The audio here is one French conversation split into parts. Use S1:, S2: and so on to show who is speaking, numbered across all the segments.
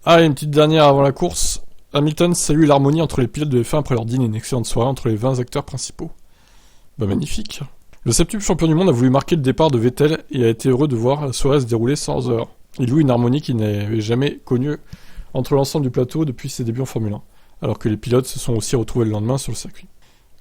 S1: Ah, et une petite dernière avant la course. Hamilton salue l'harmonie entre les pilotes de F1 après leur dîner, une excellente soirée entre les 20 acteurs principaux. Bah magnifique. Le septuple champion du monde a voulu marquer le départ de Vettel et a été heureux de voir la soirée se dérouler sans heurts. Il loue une harmonie qu'il n'avait jamais connue entre l'ensemble du plateau depuis ses débuts en Formule 1, alors que les pilotes se sont aussi retrouvés le lendemain sur le circuit.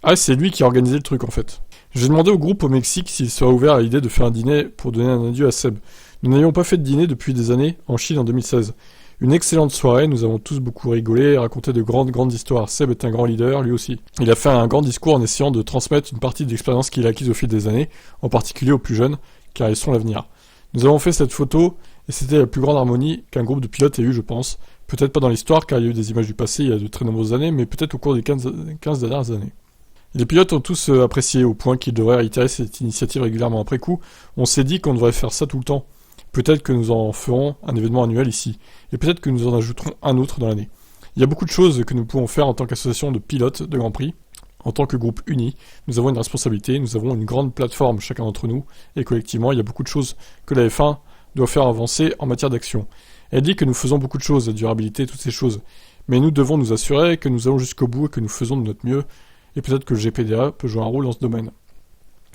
S1: Ah, c'est lui qui a organisé le truc en fait. J'ai demandé au groupe au Mexique s'il serait ouvert à l'idée de faire un dîner pour donner un adieu à Seb. Nous n'avions pas fait de dîner depuis des années, en Chine en 2016. Une excellente soirée, nous avons tous beaucoup rigolé et raconté de grandes histoires. Seb est un grand leader, lui aussi. Il a fait un grand discours en essayant de transmettre une partie de l'expérience qu'il a acquise au fil des années, en particulier aux plus jeunes, car ils sont l'avenir. Nous avons fait cette photo, et c'était la plus grande harmonie qu'un groupe de pilotes ait eu, je pense. Peut-être pas dans l'histoire, car il y a eu des images du passé il y a de très nombreuses années, mais peut-être au cours des 15 dernières années. Les pilotes ont tous apprécié, au point qu'ils devraient réitérer cette initiative régulièrement. Après coup, on s'est dit qu'on devrait faire ça tout le temps. Peut-être que nous en ferons un événement annuel ici, et peut-être que nous en ajouterons un autre dans l'année. Il y a beaucoup de choses que nous pouvons faire en tant qu'association de pilotes de Grand Prix. En tant que groupe uni, nous avons une responsabilité, nous avons une grande plateforme chacun d'entre nous, et collectivement, il y a beaucoup de choses que la F1 doit faire avancer en matière d'action. Elle dit que nous faisons beaucoup de choses, la durabilité, toutes ces choses. Mais nous devons nous assurer que nous allons jusqu'au bout et que nous faisons de notre mieux, et peut-être que le GPDA peut jouer un rôle dans ce domaine.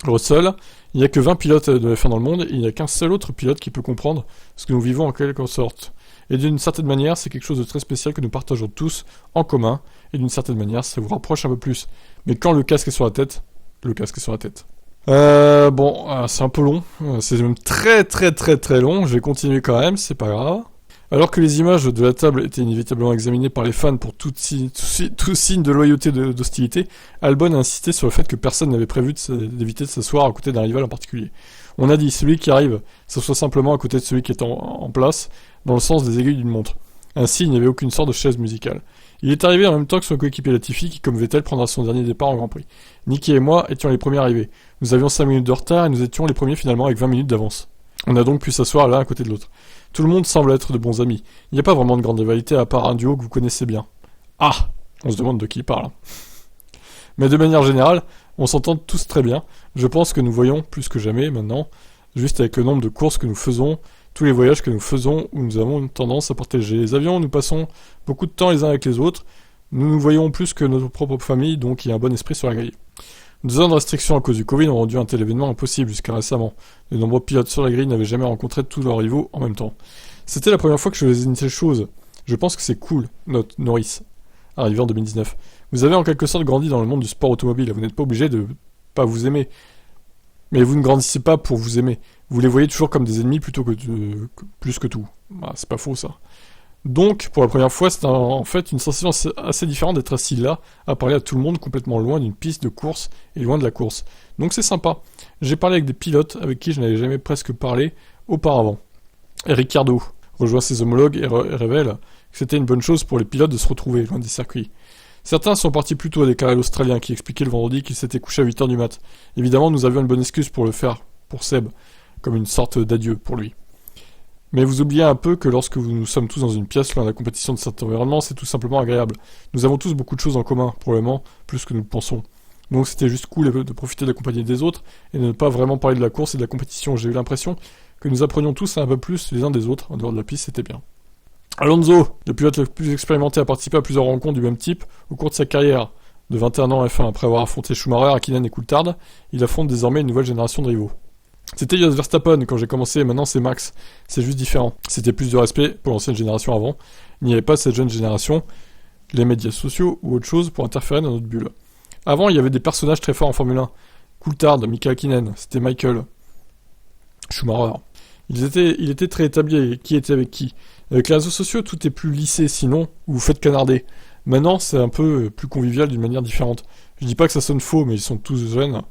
S1: Russell, il n'y a que 20 pilotes de F1 dans le monde, et il n'y a qu'un seul autre pilote qui peut comprendre ce que nous vivons en quelque sorte. Et d'une certaine manière, c'est quelque chose de très spécial que nous partageons tous en commun, et d'une certaine manière, ça vous rapproche un peu plus. Mais quand le casque est sur la tête, le casque est sur la tête. C'est un peu long, c'est même très long, je vais continuer quand même, c'est pas grave. Alors que les images de la table étaient inévitablement examinées par les fans pour tout signe de loyauté d'hostilité, Albon a insisté sur le fait que personne n'avait prévu d'éviter de s'asseoir à côté d'un rival en particulier. On a dit, celui qui arrive s'assoit simplement à côté de celui qui est en place, dans le sens des aiguilles d'une montre. Ainsi, il n'y avait aucune sorte de chaise musicale. Il est arrivé en même temps que son coéquipier Latifi, qui comme Vettel prendra son dernier départ en Grand Prix. Niki et moi étions les premiers arrivés. Nous avions 5 minutes de retard et nous étions les premiers finalement avec 20 minutes d'avance. On a donc pu s'asseoir l'un à côté de l'autre. Tout le monde semble être de bons amis. Il n'y a pas vraiment de grande rivalité à part un duo que vous connaissez bien. Ah, on se demande de qui il parle. Mais de manière générale, on s'entend tous très bien. Je pense que nous voyons plus que jamais maintenant, juste avec le nombre de courses que nous faisons, tous les voyages que nous faisons où nous avons une tendance à partager les avions, nous passons beaucoup de temps les uns avec les autres, nous nous voyons plus que notre propre famille, donc il y a un bon esprit sur la grille. 2 ans de restrictions à cause du Covid ont rendu un tel événement impossible jusqu'à récemment. De nombreux pilotes sur la grille n'avaient jamais rencontré tous leurs rivaux en même temps. C'était la première fois que je faisais une telle chose. Je pense que c'est cool, note Norris, arrivé en 2019. Vous avez en quelque sorte grandi dans le monde du sport automobile, vous n'êtes pas obligé de pas vous aimer. Mais vous ne grandissez pas pour vous aimer. Vous les voyez toujours comme des ennemis plutôt que plus que tout. Ah, c'est pas faux ça. Donc, pour la première fois, c'est en fait une sensation assez différente d'être assis là, à parler à tout le monde complètement loin d'une piste de course et loin de la course. Donc c'est sympa. J'ai parlé avec des pilotes avec qui je n'avais jamais presque parlé auparavant. Et Ricciardo rejoint ses homologues et révèle que c'était une bonne chose pour les pilotes de se retrouver loin des circuits. Certains sont partis plus tôt, a déclaré l'Australien qui expliquait le vendredi qu'il s'était couché à 8h du mat. Évidemment, nous avions une bonne excuse pour le faire, pour Seb, comme une sorte d'adieu pour lui. Mais vous oubliez un peu que lorsque nous sommes tous dans une pièce loin de la compétition de cet environnement, c'est tout simplement agréable. Nous avons tous beaucoup de choses en commun, probablement, plus que nous le pensons. Donc c'était juste cool de profiter de la compagnie des autres et de ne pas vraiment parler de la course et de la compétition. J'ai eu l'impression que nous apprenions tous un peu plus les uns des autres, en dehors de la piste, c'était bien. Alonso, le pilote le plus expérimenté, a participé à plusieurs rencontres du même type au cours de sa carrière. De 21 ans F1, après avoir affronté Schumacher, Hakkinen et Coulthard, il affronte désormais une nouvelle génération de rivaux. C'était Jos Verstappen quand j'ai commencé, et maintenant c'est Max. C'est juste différent. C'était plus de respect pour l'ancienne génération avant. Il n'y avait pas cette jeune génération, les médias sociaux ou autre chose pour interférer dans notre bulle. Avant, il y avait des personnages très forts en Formule 1. Coulthard, Mika Hakkinen, c'était Michael. Schumacher. Il était très établi qui était avec qui. Avec les réseaux sociaux, tout est plus lissé, sinon vous vous faites canarder. Maintenant, c'est un peu plus convivial d'une manière différente. Je dis pas que ça sonne faux, mais ils sont tous jeunes,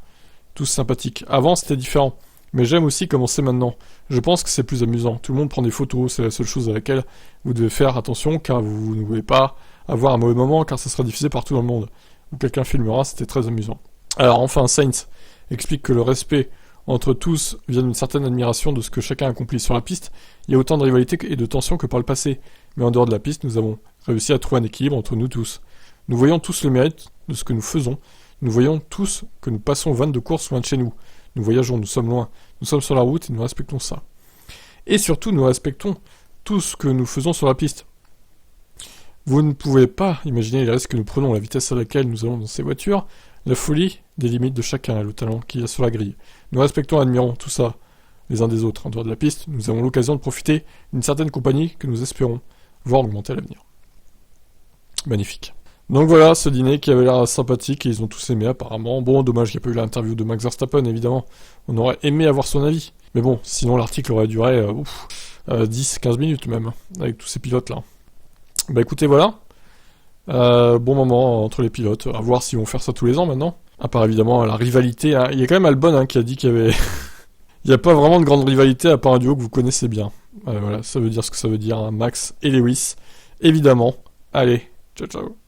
S1: tous sympathiques. Avant, c'était différent. Mais j'aime aussi comment c'est maintenant. Je pense que c'est plus amusant. Tout le monde prend des photos, c'est la seule chose à laquelle vous devez faire attention, car vous ne voulez pas avoir un mauvais moment, car ça sera diffusé partout dans le monde. Ou quelqu'un filmera, c'était très amusant. Alors enfin, Sainz explique que le respect entre tous vient d'une certaine admiration de ce que chacun accomplit sur la piste. Il y a autant de rivalité et de tension que par le passé. Mais en dehors de la piste, nous avons réussi à trouver un équilibre entre nous tous. Nous voyons tous le mérite de ce que nous faisons. Nous voyons tous que nous passons 22 courses loin de chez nous. Nous voyageons, nous sommes loin. Nous sommes sur la route et nous respectons ça. Et surtout, nous respectons tout ce que nous faisons sur la piste. Vous ne pouvez pas imaginer les risques que nous prenons, la vitesse à laquelle nous allons dans ces voitures, la folie des limites de chacun, le talent qu'il y a sur la grille. Nous respectons et admirons tout ça, les uns des autres. En dehors de la piste, nous avons l'occasion de profiter d'une certaine compagnie que nous espérons voir augmenter à l'avenir. Magnifique. Donc voilà, ce dîner qui avait l'air sympathique, et ils ont tous aimé apparemment. Bon, dommage qu'il n'y ait pas eu l'interview de Max Verstappen, évidemment. On aurait aimé avoir son avis. Mais bon, sinon l'article aurait duré 10-15 minutes même, avec tous ces pilotes-là. Bah écoutez, voilà. Bon moment entre les pilotes. À voir s'ils vont faire ça tous les ans maintenant. À part évidemment la rivalité. Hein. Il y a quand même Albon qui a dit qu'il y avait... Il n'y a pas vraiment de grande rivalité à part un duo que vous connaissez bien. Voilà, ça veut dire ce que ça veut dire, hein. Max et Lewis, évidemment. Allez, ciao ciao.